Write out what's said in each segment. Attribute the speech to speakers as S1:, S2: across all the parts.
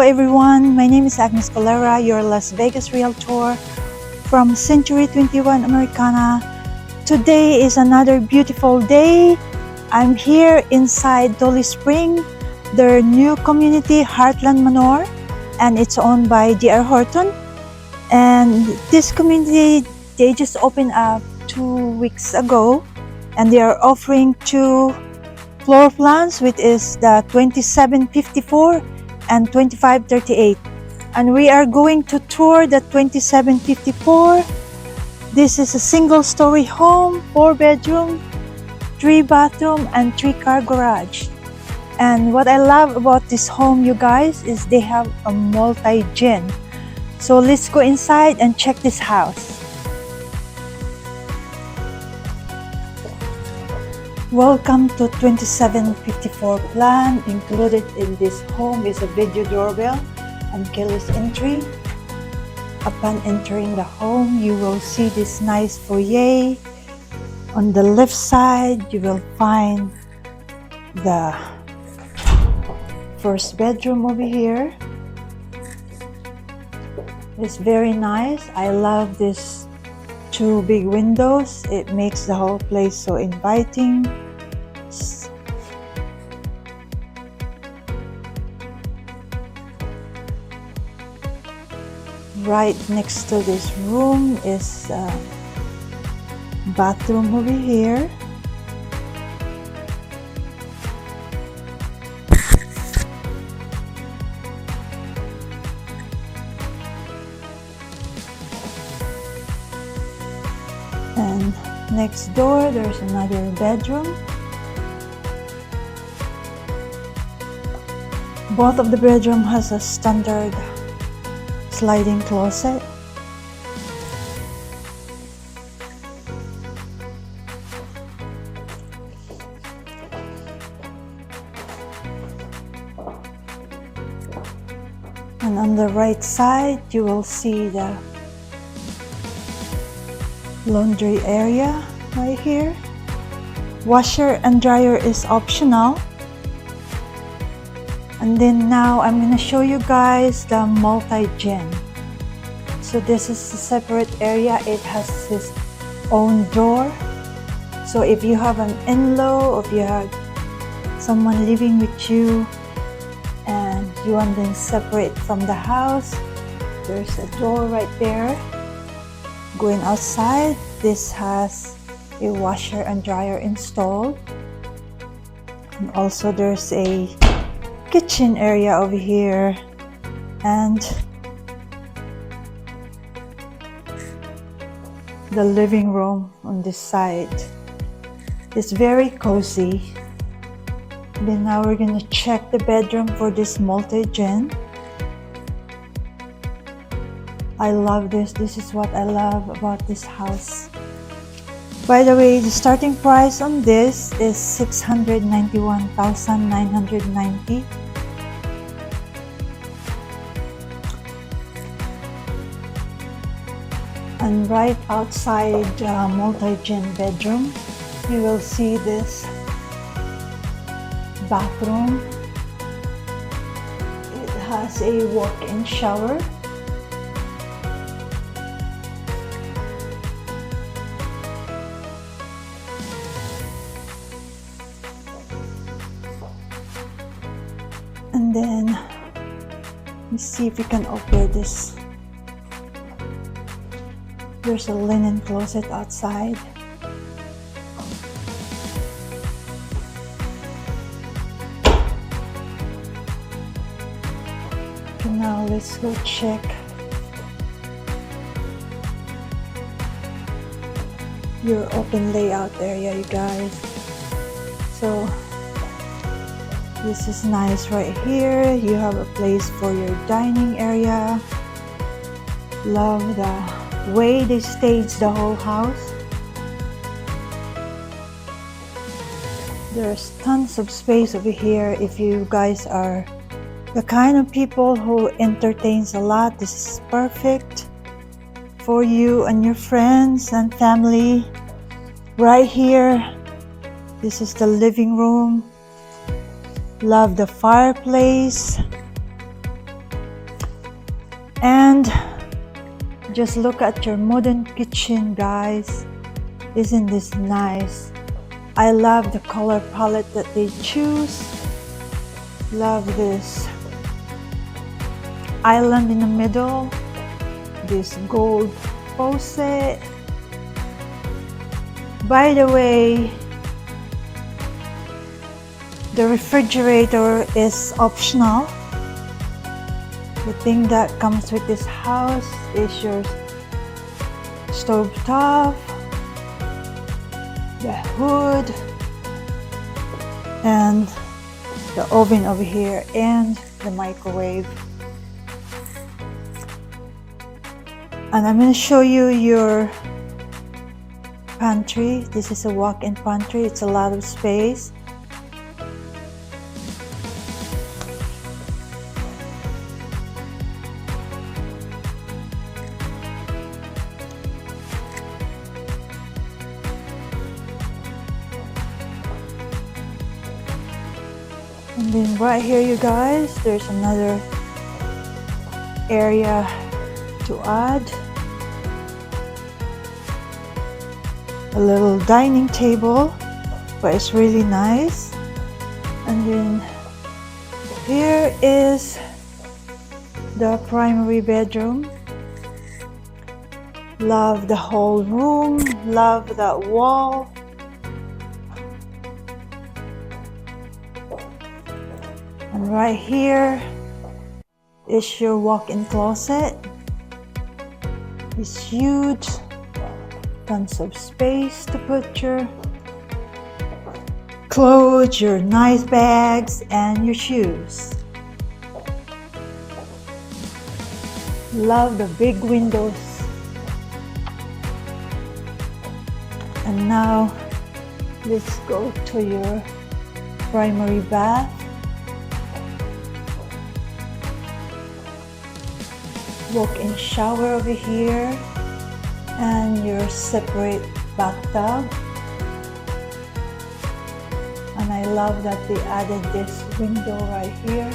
S1: everyone, my name is Agnes Colera, your Las Vegas Realtor from Century 21 Americana. Today is another beautiful day. I'm here inside Dolly Spring, their new community, Heartland Manor, and it's owned by DR Horton. And this community, they just opened up 2 weeks ago, and they are offering 2 floor plans, which is the 2754 and 2538, and we are going to tour the 2754. This is a single-story home, 4-bedroom, 3-bathroom, and 3-car garage. And what I love about this home, you guys, is they have a multi-gen. So let's go inside and check this house. Welcome to 2754 plan. Included in this home is a video doorbell and keyless entry. Upon entering the home, you will see this nice foyer. On the left side, you will find the first bedroom over here. It's very nice. I love this 2 big windows. It makes the whole place so inviting. Right next to this room is a bathroom over here. And next door, there's another bedroom. Both of the bedroom has a standard sliding closet. And on the right side, you will see the laundry area right here. Washer and dryer is optional. And then now I'm going to show you guys the multi-gen. So this is a separate area. It has its own door. So if you have an in-law, or if you have someone living with you and you want them separate from the house, there's a door right there. Going outside, this has a washer and dryer installed. And also there's a kitchen area over here, and the living room on this side. It's very cozy. Then now we're gonna check the bedroom for this multi-gen. I love this. This is what I love about this house. By the way, the starting price on this is $691,990. And right outside the multi-gen bedroom, you will see this bathroom. It has a walk-in shower. And then, let's see if we can open this. There's a linen closet outside. Okay, now let's go check your open layout area, you guys. So this is nice right here. You have a place for your dining area. Love the way they staged the whole house. There's tons of space over here. If you guys are the kind of people who entertains a lot, this is perfect for you and your friends and family. Right here, this is the living room. Love the fireplace. And just look at your modern kitchen, guys. Isn't this nice? I love the color palette that they choose. Love this island in the middle, this gold faucet. By the way, the refrigerator is optional. The thing that comes with this house is your stove top, the hood, and the oven over here, and the microwave. And I'm going to show you your pantry. This is a walk-in pantry. It's a lot of space. And then right here, you guys, there's another area to add. A little dining table, but it's really nice. And then here is the primary bedroom. Love the whole room, love that wall. And right here is your walk-in closet. It's huge, tons of space to put your clothes, your nice bags, and your shoes. Love the big windows. And now let's go to your primary bath. Walk-in shower over here, and your separate bathtub. And I love that they added this window right here.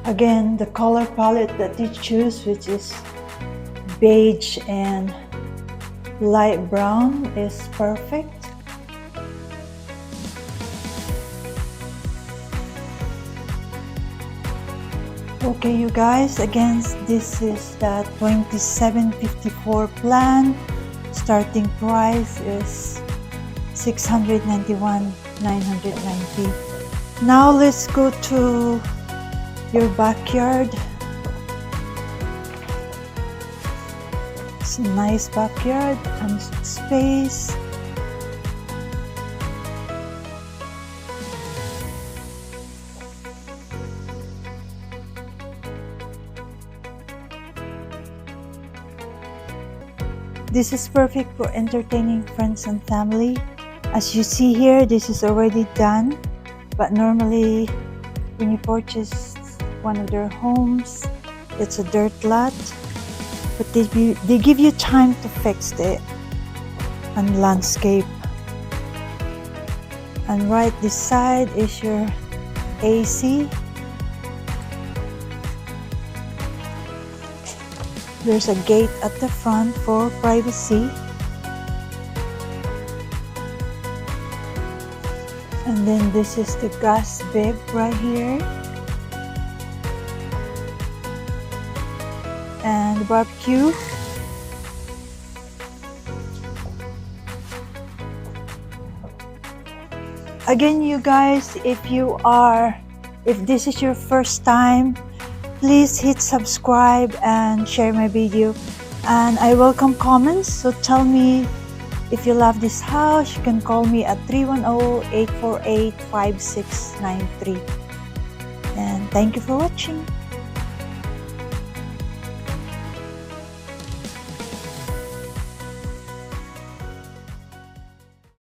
S1: Again, the color palette that you choose, which is beige and light brown, is perfect. Okay, you guys, again, this is the 2754 plan. Starting price is $691,990. Now let's go to your backyard. It's a nice backyard, tons of space. This is perfect for entertaining friends and family. As you see here, this is already done, but normally when you purchase one of their homes, it's a dirt lot, but they give you time to fix it and landscape. And right this side is your AC. There's a gate at the front for privacy. And then this is the gas bib right here. And barbecue. Again, you guys, if this is your first time, please hit subscribe and share my video, and I welcome comments. So tell me if you love this house. You can call me at 310-848-5693. And thank you for watching.